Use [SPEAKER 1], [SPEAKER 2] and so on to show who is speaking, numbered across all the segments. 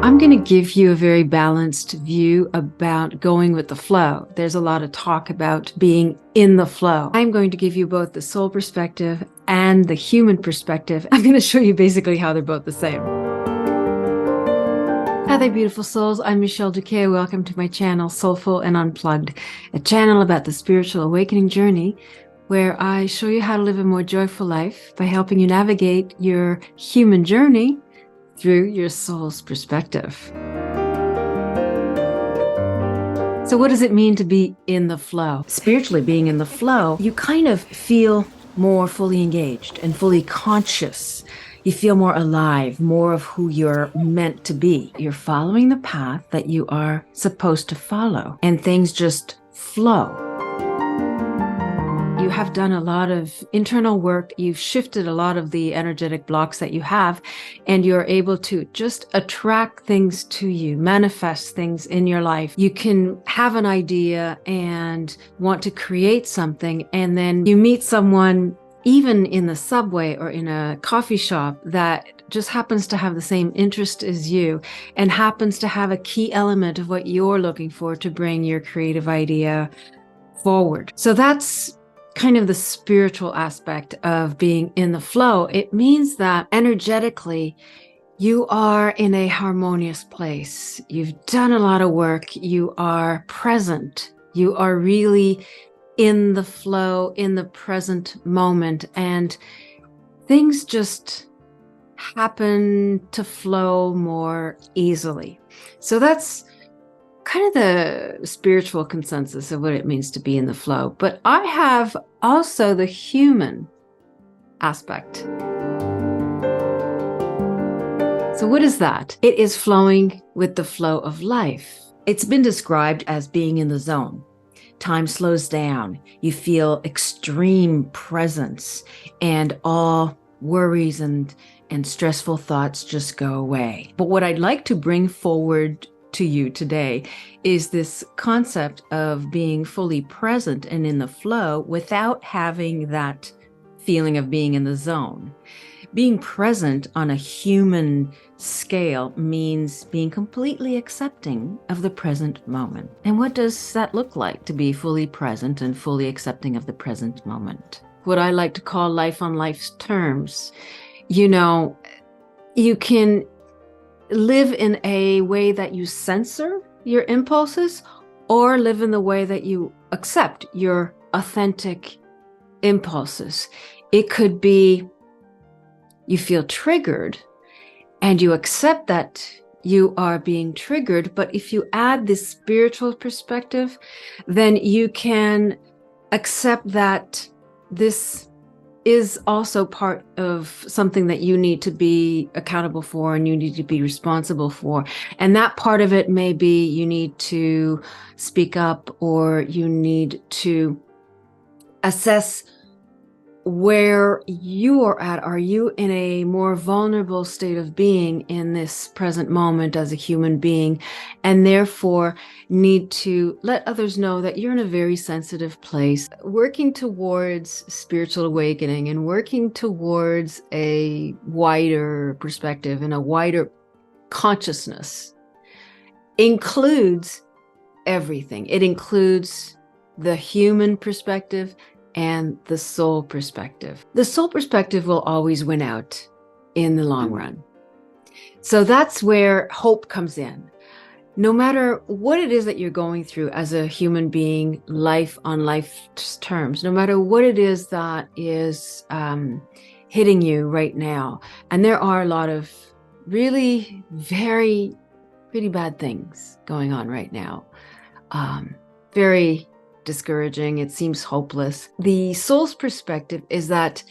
[SPEAKER 1] I'm going to give you a very balanced view about going with the flow. There's a lot of talk about being in the flow. I'm going to give you both the soul perspective and the human perspective. I'm going to show you basically how they're both the same. Hi there, beautiful souls. I'm Michèle Duquet. Welcome to my channel, Soulful and Unplugged, a channel about the spiritual awakening journey where I show you how to live a more joyful life by helping you navigate your human journey through your soul's perspective. So what does it mean to be in the flow? Spiritually, being in the flow, you kind of feel more fully engaged and fully conscious. You feel more alive, more of who you're meant to be. You're following the path that you are supposed to follow, and things just flow. You have done a lot of internal work. You've shifted a lot of the energetic blocks that you have, and you're able to just attract things to you, manifest things in your life. You can have an idea and want to create something, and then you meet someone, even in the subway or in a coffee shop, that just happens to have the same interest as you and happens to have a key element of what you're looking for to bring your creative idea forward. So that's kind of the spiritual aspect of being in the flow. It means that energetically, you are in a harmonious place. You've done a lot of work. You are present. You are really in the flow, in the present moment, and things just happen to flow more easily. So that's kind of the spiritual consensus of what it means to be in the flow. But I have also the human aspect. So what is that? It is flowing with the flow of life. It's been described as being in the zone. Time slows down. You feel extreme presence, and all worries and stressful thoughts just go away. But what I'd like to bring forward to you today is this concept of being fully present and in the flow without having that feeling of being in the zone. Being present on a human scale means being completely accepting of the present moment. And what does that look like, to be fully present and fully accepting of the present moment? What I like to call life on life's terms. You know, you can live in a way that you censor your impulses, or live in the way that you accept your authentic impulses. It could be you feel triggered and you accept that you are being triggered, but if you add this spiritual perspective, then you can accept that this is also part of something that you need to be accountable for and you need to be responsible for. And that part of it may be you need to speak up, or you need to assess where you are at. Are you in a more vulnerable state of being in this present moment as a human being, and therefore need to let others know that you're in a very sensitive place? Working towards spiritual awakening and working towards a wider perspective and a wider consciousness includes everything. It includes the human perspective and the soul perspective. The soul perspective will always win out in the long run. So that's where hope comes in. No matter what it is that you're going through as a human being, life on life's terms, no matter what it is that is hitting you right now, and there are a lot of really pretty bad things going on right now, very discouraging. It seems hopeless. The soul's perspective is that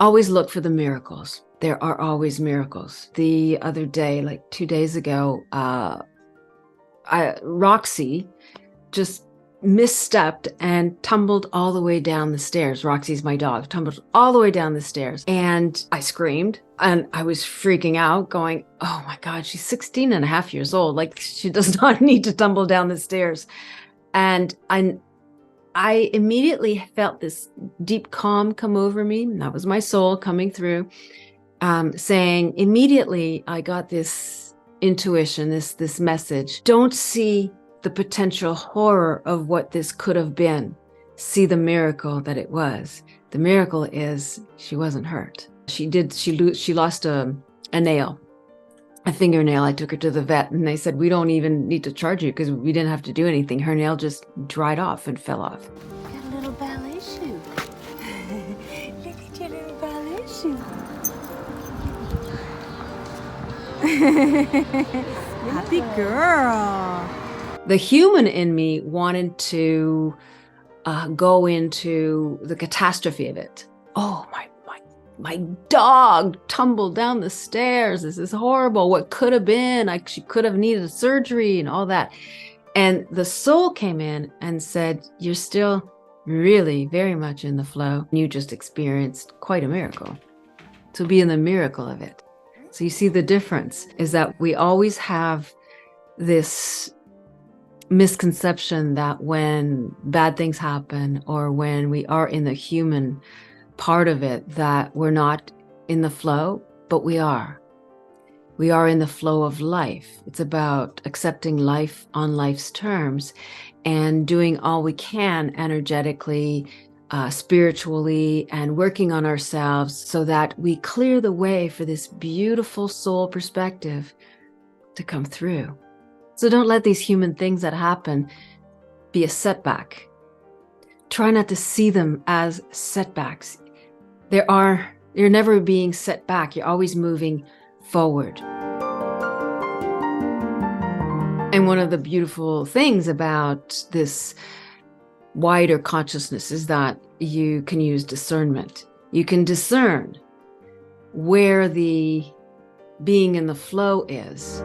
[SPEAKER 1] always look for the miracles. There are always miracles. The other day, like 2 days ago, Roxy just misstepped and tumbled all the way down the stairs. Roxy's my dog, tumbled all the way down the stairs. And I screamed and I was freaking out, going, oh my God, she's 16 and a half years old. Like, she does not need to tumble down the stairs. And I immediately felt this deep calm come over me. And that was my soul coming through, saying, immediately I got this intuition, this message. Don't see the potential horror of what this could have been. See the miracle that it was. The miracle is she wasn't hurt. She lost a nail, a fingernail. I took her to the vet and they said, we don't even need to charge you because we didn't have to do anything. Her nail just dried off and fell off.
[SPEAKER 2] Got a little ballet shoe. Look at your little ballet shoe. Happy girl.
[SPEAKER 1] The human in me wanted to go into the catastrophe of it. Oh, my dog tumbled down the stairs. This is horrible. What could have been? She could have needed surgery and all that. And the soul came in and said, you're still really very much in the flow. You just experienced quite a miracle. So be in the miracle of it. So you see the difference is that we always have this misconception that when bad things happen or when we are in the human part of it, that we're not in the flow, but we are. We are in the flow of life. It's about accepting life on life's terms and doing all we can energetically, spiritually, and working on ourselves so that we clear the way for this beautiful soul perspective to come through. So don't let these human things that happen be a setback. Try not to see them as setbacks. You're never being set back. You're always moving forward. And one of the beautiful things about this wider consciousness is that you can use discernment. You can discern where the being in the flow is.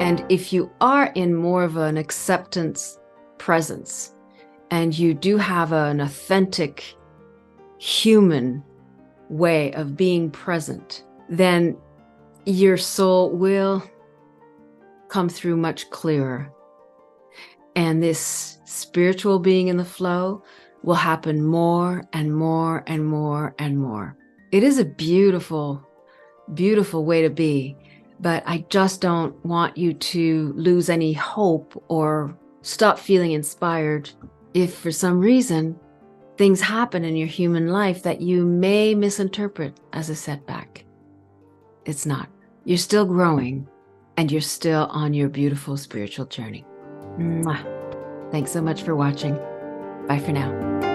[SPEAKER 1] And if you are in more of an acceptance presence, and you do have an authentic human way of being present, then your soul will come through much clearer. And this spiritual being in the flow will happen more and more and more and more. It is a beautiful, beautiful way to be. But I just don't want you to lose any hope or stop feeling inspired if for some reason things happen in your human life that you may misinterpret as a setback. It's not. You're still growing and you're still on your beautiful spiritual journey. Mwah. Thanks so much for watching. Bye for now.